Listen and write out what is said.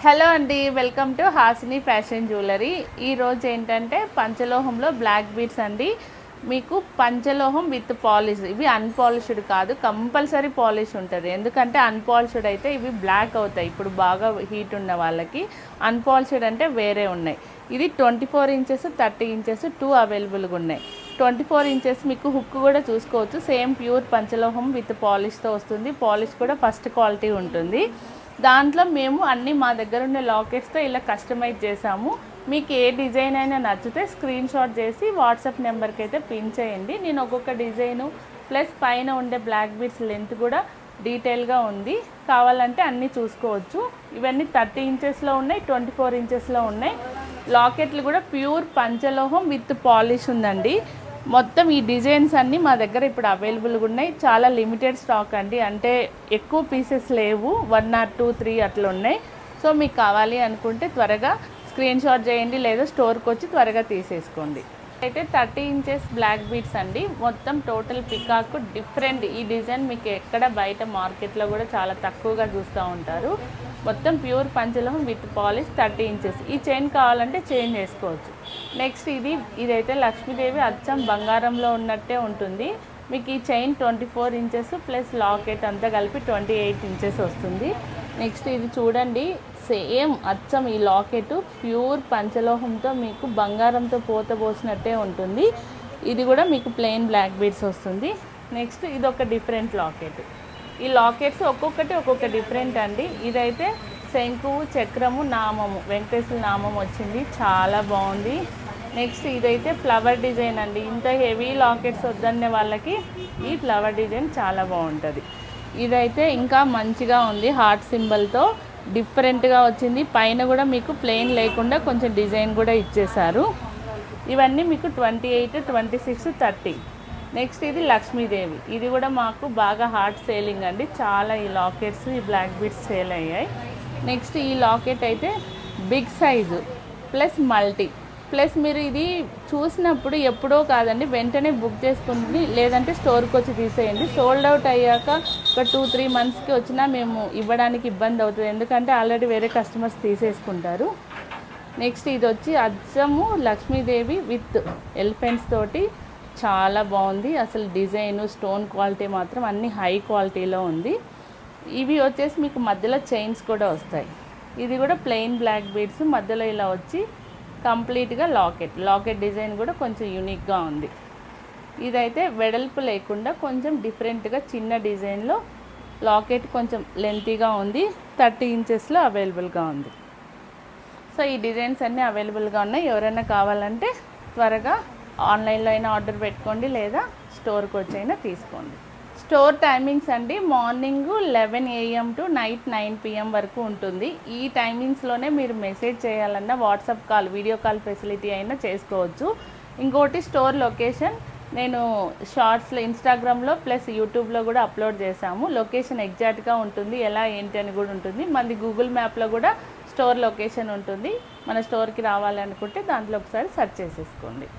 Hello అండి, welcome to Hasini fashion jewellery. ఈరోజు ఏంటంటే పంచలోహంలో బ్లాక్ బీడ్స్ అండి. మీకు పంచలోహం విత్ పాలిష్, ఇవి అన్పాలిష్డ్ కాదు, కంపల్సరీ పాలిష్ ఉంటుంది. ఎందుకంటే అన్పాలిష్డ్ అయితే ఇవి బ్లాక్ అవుతాయి. ఇప్పుడు బాగా హీట్ ఉన్న వాళ్ళకి అన్పాలిష్డ్ అంటే వేరే ఉన్నాయి. ఇది 24 ఇంచెస్ 30 ఇంచెస్ 2 అవైలబుల్గా ఉన్నాయి. 24 ఇంచెస్ మీకు హుక్ కూడా చూసుకోవచ్చు. సేమ్ ప్యూర్ పంచలోహం విత్ పాలిష్తో వస్తుంది. పాలిష్ కూడా ఫస్ట్ క్వాలిటీ ఉంటుంది. దాంట్లో మేము అన్నీ మా దగ్గర ఉన్న లాకెట్స్తో ఇలా కస్టమైజ్ చేసాము. మీకు ఏ డిజైన్ అయినా నచ్చితే స్క్రీన్ షాట్ చేసి వాట్సాప్ నెంబర్కి అయితే పిన్ చేయండి. నేను ఒక్కొక్క డిజైను ప్లస్ పైన ఉండే బ్లాక్ బీడ్స్ లెంత్ కూడా డీటెయిల్గా ఉంది, కావాలంటే అన్నీ చూసుకోవచ్చు. ఇవన్నీ 30 ఇంచెస్లో ఉన్నాయి, 24 ఇంచెస్లో ఉన్నాయి. లాకెట్లు కూడా ప్యూర్ పంచలోహం విత్ పాలిష్ ఉందండి. మొత్తం ఈ డిజైన్స్ అన్నీ మా దగ్గర ఇప్పుడు అవైలబుల్గా ఉన్నాయి. చాలా లిమిటెడ్ స్టాక్ అండి, అంటే ఎక్కువ పీసెస్ లేవు, 1 or 2, 3 అట్లా ఉన్నాయి. సో మీకు కావాలి అనుకుంటే త్వరగా స్క్రీన్ షాట్ చేయండి, లేదా స్టోర్కి వచ్చి త్వరగా తీసేసుకోండి. అయితే 30 ఇంచెస్ బ్లాక్ బీడ్స్ అండి. మొత్తం టోటల్ పికాక్ డిఫరెంట్. ఈ డిజైన్ మీకు ఎక్కడ బయట మార్కెట్లో కూడా చాలా తక్కువగా చూస్తూ ఉంటారు. మొత్తం ప్యూర్ పంచలోహం విత్ పాలిష్ 30 ఇంచెస్. ఈ చైన్ కావాలంటే చైన్ చేసుకోవచ్చు. నెక్స్ట్ ఇదైతే లక్ష్మీదేవి అచ్చం బంగారంలో ఉన్నట్టే ఉంటుంది. మీకు ఈ చైన్ 24 ఇంచెస్ ప్లస్ లాకెట్ అంతా కలిపి 28 ఇంచెస్ వస్తుంది. నెక్స్ట్ ఇది చూడండి, సేమ్ అచ్చం ఈ లాకెట్ ప్యూర్ పంచలోహంతో మీకు బంగారంతో పోసినట్టే ఉంటుంది. ఇది కూడా మీకు ప్లెయిన్ బ్లాక్ బీడ్స్ వస్తుంది. నెక్స్ట్ ఇది ఒక డిఫరెంట్ లాకెట్. ఈ లాకెట్స్ ఒక్కొక్కటి ఒక్కొక్క డిఫరెంట్ అండి. ఇదైతే శంకువు, చక్రము, నామము, వెంకటేశ్వర నామం వచ్చింది, చాలా బాగుంది. నెక్స్ట్ ఇదైతే ఫ్లవర్ డిజైన్ అండి. ఇంత హెవీ లాకెట్స్ వద్దనే వాళ్ళకి ఈ ఫ్లవర్ డిజైన్ చాలా బాగుంటుంది. ఇదైతే ఇంకా మంచిగా ఉంది, హార్ట్ సింబల్తో డిఫరెంట్గా వచ్చింది. పైన కూడా మీకు ప్లెయిన్ లేకుండా కొంచెం డిజైన్ కూడా ఇచ్చేశారు. ఇవన్నీ మీకు 28, 26, 30. నెక్స్ట్ ఇది లక్ష్మీదేవి. ఇది కూడా మాకు బాగా హార్ట్ సేలింగ్ అండి. చాలా ఈ లాకెట్స్, ఈ బ్లాక్ బీడ్స్ సేల్ అయ్యాయి. నెక్స్ట్ ఈ లాకెట్ అయితే big size plus multi plus మీరు ఇది చూసినప్పుడు ఎప్పుడో కాదండి, వెంటనే బుక్ చేసుకుని లేదంటే స్టోర్కి వచ్చి తీసేయండి. సోల్డ్ అవుట్ అయ్యాక ఒక 2-3 మంత్స్కి వచ్చినా మేము ఇవ్వడానికి ఇబ్బంది అవుతుంది, ఎందుకంటే ఆల్రెడీ వేరే కస్టమర్స్ తీసేసుకుంటారు. నెక్స్ట్ ఇది వచ్చి అచ్చము లక్ష్మీదేవి విత్ ఎలిఫెంట్స్ తోటి చాలా బాగుంది. అసలు డిజైను, స్టోన్ క్వాలిటీ మాత్రం అన్నీ హై క్వాలిటీలో ఉంది. ఇవి వచ్చేసి మీకు మధ్యలో చైన్స్ కూడా వస్తాయి. ఇది కూడా ప్లెయిన్ బ్లాక్ బీడ్స్, మధ్యలో ఇలా వచ్చి కంప్లీట్గా లాకెట్ డిజైన్ కూడా కొంచెం యూనిక్గా ఉంది. ఇదైతే వెడల్పు లేకుండా కొంచెం డిఫరెంట్గా చిన్న డిజైన్లో లాకెట్ కొంచెం లెంతీగా ఉంది, 30 ఇంచెస్లో అవైలబుల్గా ఉంది. సో ఈ డిజైన్స్ అన్నీ అవైలబుల్గా ఉన్నాయి. ఎవరైనా కావాలంటే త్వరగా ఆన్లైన్లో అయినా ఆర్డర్ పెట్టుకోండి, లేదా స్టోర్కి వచ్చి అయినా తీసుకోండి. స్టోర్ టైమింగ్స్ అండి, morning 11 AM to night 9 PM వరకు ఉంటుంది. ఈ టైమింగ్స్లోనే మీరు మెసేజ్ చేయాలన్నా WhatsApp call, video call facility అయినా చేసుకోవచ్చు. ఇంకోటి స్టోర్ లొకేషన్ నేను షార్ట్స్లో, ఇన్స్టాగ్రామ్లో ప్లస్ యూట్యూబ్లో కూడా అప్లోడ్ చేశాము. లొకేషన్ ఎగ్జాక్ట్గా ఉంటుంది, ఎలా ఏంటి అని కూడా ఉంటుంది. మనది గూగుల్ మ్యాప్లో కూడా స్టోర్ లొకేషన్ ఉంటుంది. మన స్టోర్కి రావాలనుకుంటే దాంట్లో ఒకసారి సెర్చ్ చేసేసుకోండి.